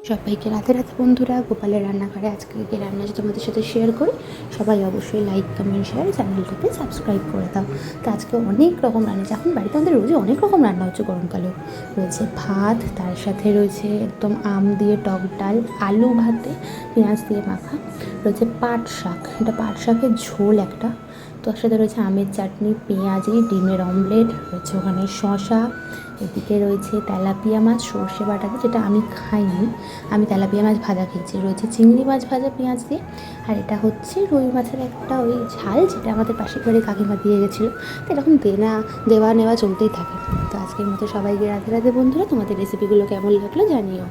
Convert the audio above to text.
সবাইকে রাতে রাতে বন্ধুরা, গোপালের রান্নাঘরে আজকে কি রান্না তোমাদের সাথে শেয়ার করি। সবাই অবশ্যই লাইক, কমেন্ট, শেয়ার, চ্যানেলটাকে সাবস্ক্রাইব করে দাও। তো আজকে অনেক রকম রান্না, এখন বাড়িতে আমাদের রোজই অনেক রকম রান্না হচ্ছে। গরমকালেও রয়েছে ভাত, তার সাথে রয়েছে একদম আম দিয়ে টক ডাল, আলু ভাতে পেঁয়াজ দিয়ে মাখা, রয়েছে পাট শাক, এটা পাট শাকের ঝোল একটা, তার সাথে রয়েছে আমের চাটনি, পেঁয়াজি, ডিমের অমলেট, রয়েছে ওখানে শসা, এদিকে রয়েছে তেলাপিয়া মাছ সর্ষে বাটাতে, যেটা আমি খাইনি, আমি তেলাপিয়া মাছ ভাজা খেয়েছি, রয়েছে চিংড়ি মাছ ভাজা পেঁয়াজ দিয়ে, আর এটা হচ্ছে রুই মাছের একটা ওই ঝাল, যেটা আমাদের পাশের বাড়ি কাকিমা দিয়ে গেছিলো। তো এরকম দেওয়া নেওয়া চলতেই থাকে। তো আজকের মতো সবাইকে রাধে রাধে বন্ধুরা, তোমাদের রেসিপিগুলো কেমন লাগলো জানিও।